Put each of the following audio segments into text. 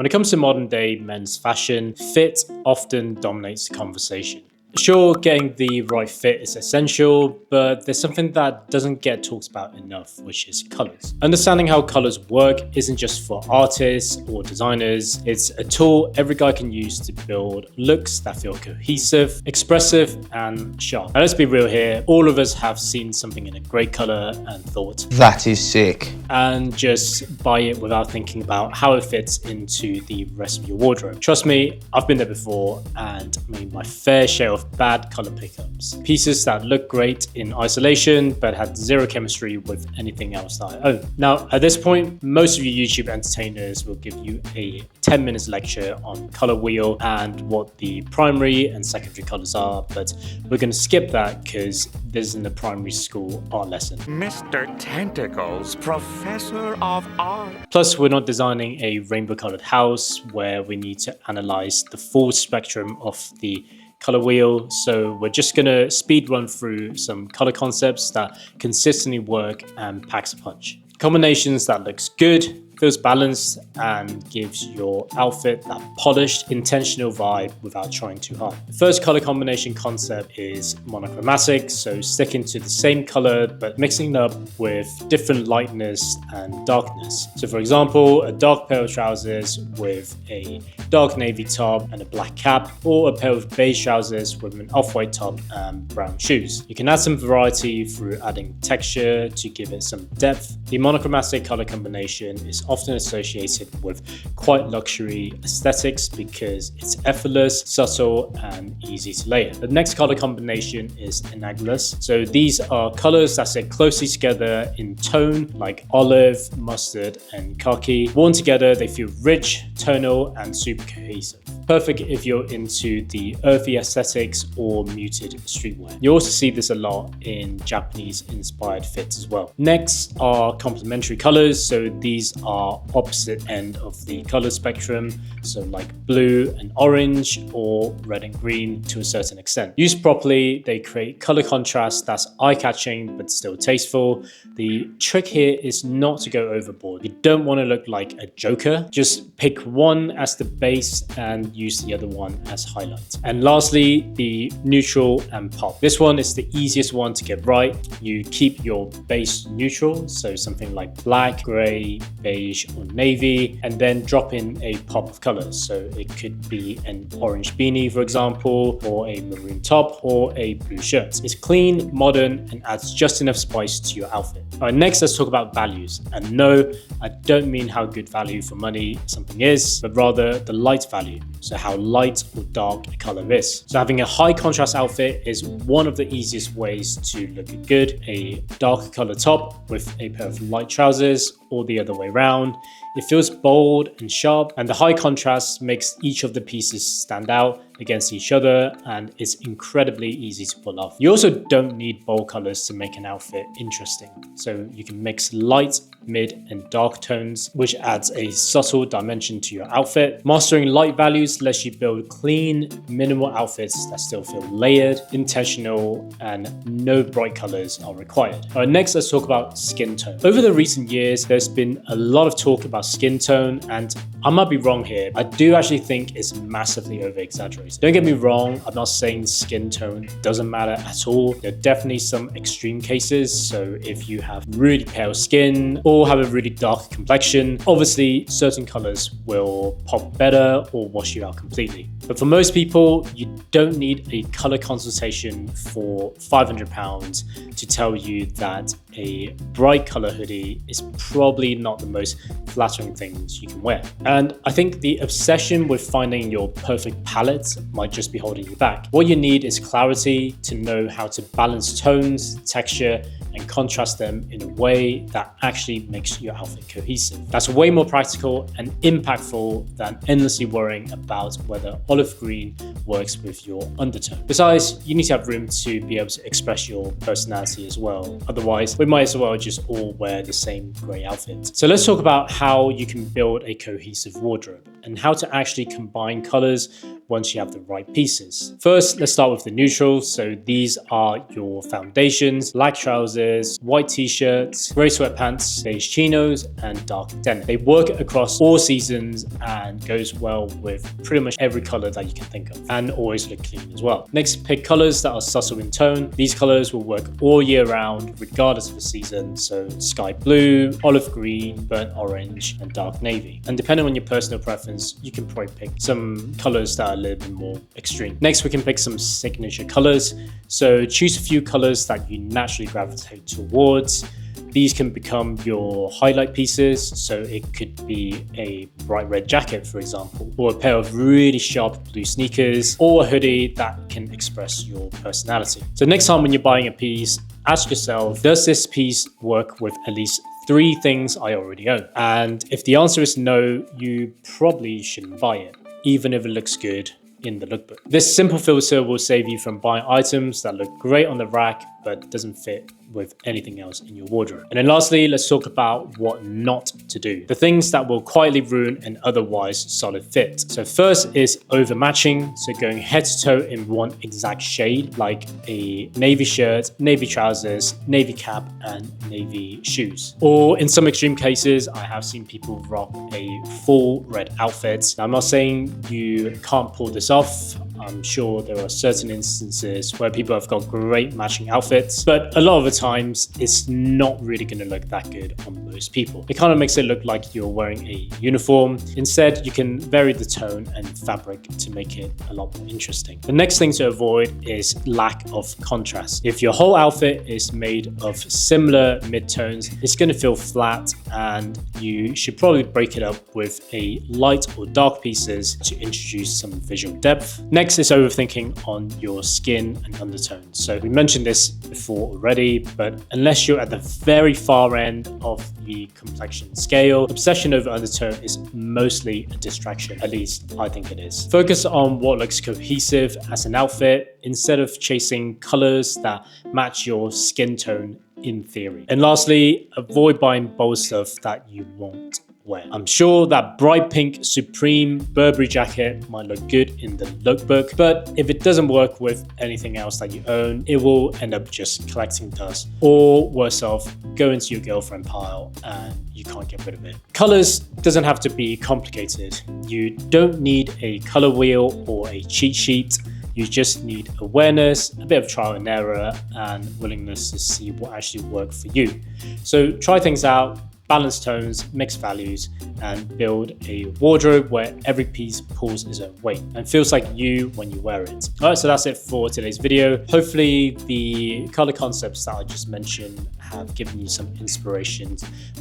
When it comes to modern day men's fashion, fit often dominates the conversation. Sure, getting the right fit is essential, but there's something that doesn't get talked about enough, which is colors. Understanding how colors work isn't just for artists or designers, it's a tool every guy can use to build looks that feel cohesive, expressive, and sharp. Now let's be real here, all of us have seen something in a great color and thought, that is sick. And just buy it without thinking about how it fits into the rest of your wardrobe. Trust me, I've been there before and made my fair share of bad color pickups. Pieces that look great in isolation but had zero chemistry with anything else that I own. Now, at this point, most of you YouTube entertainers will give you a 10 minutes lecture on color wheel and what the primary and secondary colors are, but we're going to skip that because this isn't a primary school art lesson. Mr. Tentacles, Professor of Art. Plus, we're not designing a rainbow colored house where we need to analyze the full spectrum of the color wheel, so we're just gonna speed run through some color concepts that consistently work and packs a punch. Combinations that looks good, feels balanced, and gives your outfit that polished, intentional vibe without trying too hard. The first color combination concept is monochromatic, so sticking to the same color but mixing it up with different lightness and darkness. So for example, a dark pair of trousers with a dark navy top and a black cap, or a pair of beige trousers with an off-white top and brown shoes. You can add some variety through adding texture to give it some depth. The monochromatic color combination is often associated with quite luxury aesthetics because it's effortless, subtle, and easy to layer. The next color combination is Inaglas. So these are colors that sit closely together in tone, like olive, mustard, and khaki. Worn together, they feel rich, tonal, and super cohesive. Perfect if you're into the earthy aesthetics or muted streetwear. You also see this a lot in Japanese inspired fits as well. Next are complementary colors. So these are opposite end of the color spectrum. So like blue and orange, or red and green to a certain extent. Used properly, they create color contrast that's eye-catching but still tasteful. The trick here is not to go overboard. You don't want to look like a joker. Just pick one as the base and use the other one as highlights. And lastly, the neutral and pop. This one is the easiest one to get right. You keep your base neutral, so something like black, gray, beige, or navy, and then drop in a pop of colors. So it could be an orange beanie, for example, or a maroon top, or a blue shirt. It's clean, modern, and adds just enough spice to your outfit. All right, next let's talk about values. And no, I don't mean how good value for money something is, but rather the light value. So how light or dark a color is. So having a high contrast outfit is one of the easiest ways to look good. A dark color top with a pair of light trousers, or the other way around. It feels bold and sharp, and the high contrast makes each of the pieces stand out against each other, and it's incredibly easy to pull off. You also don't need bold colors to make an outfit interesting. So you can mix light, mid, and dark tones, which adds a subtle dimension to your outfit. Mastering light values lets you build clean, minimal outfits that still feel layered, intentional, and no bright colors are required. All right, next let's talk about skin tone. Over the recent years, there's been a lot of talk about skin tone, and I might be wrong here. I do actually think it's massively over-exaggerated. Don't get me wrong, I'm not saying skin tone doesn't matter at all. There are definitely some extreme cases. So if you have really pale skin or have a really dark complexion, obviously certain colors will pop better or wash you out completely. But for most people, you don't need a color consultation for £500 to tell you that a bright color hoodie is probably not the most flattering things you can wear. And I think the obsession with finding your perfect palette might just be holding you back. What you need is clarity to know how to balance tones, texture, and contrast them in a way that actually makes your outfit cohesive. That's way more practical and impactful than endlessly worrying about whether olive green works with your undertone. Besides, you need to have room to be able to express your personality as well. Otherwise, we might as well just all wear the same grey outfit. So let's talk about how you can build a cohesive wardrobe and how to actually combine colors once you have the right pieces. First, let's start with the neutrals. So these are your foundations, black trousers, white t-shirts, grey sweatpants, beige chinos, and dark denim. They work across all seasons and goes well with pretty much every color that you can think of, and always look clean as well. Next, pick colors that are subtle in tone. These colors will work all year round, regardless of the season. So sky blue, olive green, burnt orange, and dark navy. And depending on your personal preference, you can probably pick some colors that are a little bit more extreme. Next, we can pick some signature colors. So choose a few colors that you naturally gravitate towards. These can become your highlight pieces, so it could be a bright red jacket, for example, or a pair of really sharp blue sneakers, or a hoodie that can express your personality. So next time when you're buying a piece, ask yourself, does this piece work with at least 3 things I already own? And if the answer is no, you probably shouldn't buy it, even if it looks good in the lookbook. This simple filter will save you from buying items that look great on the rack but doesn't fit with anything else in your wardrobe. And then lastly, let's talk about what not to do. The things that will quietly ruin an otherwise solid fit. So first is overmatching. So going head to toe in one exact shade, like a navy shirt, navy trousers, navy cap, and navy shoes. Or in some extreme cases, I have seen people rock a full red outfit. Now, I'm not saying you can't pull this off. I'm sure there are certain instances where people have got great matching outfits, but a lot of the times it's not really going to look that good on most people. It kind of makes it look like you're wearing a uniform. Instead, you can vary the tone and fabric to make it a lot more interesting. The next thing to avoid is lack of contrast. If your whole outfit is made of similar midtones, it's going to feel flat, and you should probably break it up with a light or dark pieces to introduce some visual depth. Next is overthinking on your skin and undertones. So we mentioned this before already, but unless you're at the very far end of the complexion scale, obsession over undertone is mostly a distraction. At least I think it is. Focus on what looks cohesive as an outfit instead of chasing colors that match your skin tone in theory. And lastly, avoid buying bold stuff that you won't wear. I'm sure that bright pink Supreme Burberry jacket might look good in the lookbook, but if it doesn't work with anything else that you own, it will end up just collecting dust, or worse off, go into your girlfriend pile and you can't get rid of it. Colors doesn't have to be complicated. You don't need a color wheel or a cheat sheet. You just need awareness, a bit of trial and error, and willingness to see what actually works for you. So try things out, balance tones, mix values, and build a wardrobe where every piece pulls its own weight and feels like you when you wear it. All right, so that's it for today's video. Hopefully the color concepts that I just mentioned have given you some inspiration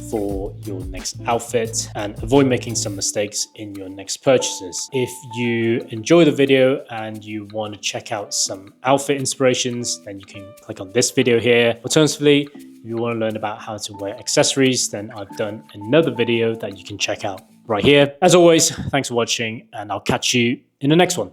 for your next outfit, and avoid making some mistakes in your next purchases. If you enjoy the video and you want to check out some outfit inspirations, then you can click on this video here. Alternatively, if you want to learn about how to wear accessories, then I've done another video that you can check out right here. As always, thanks for watching, and I'll catch you in the next one.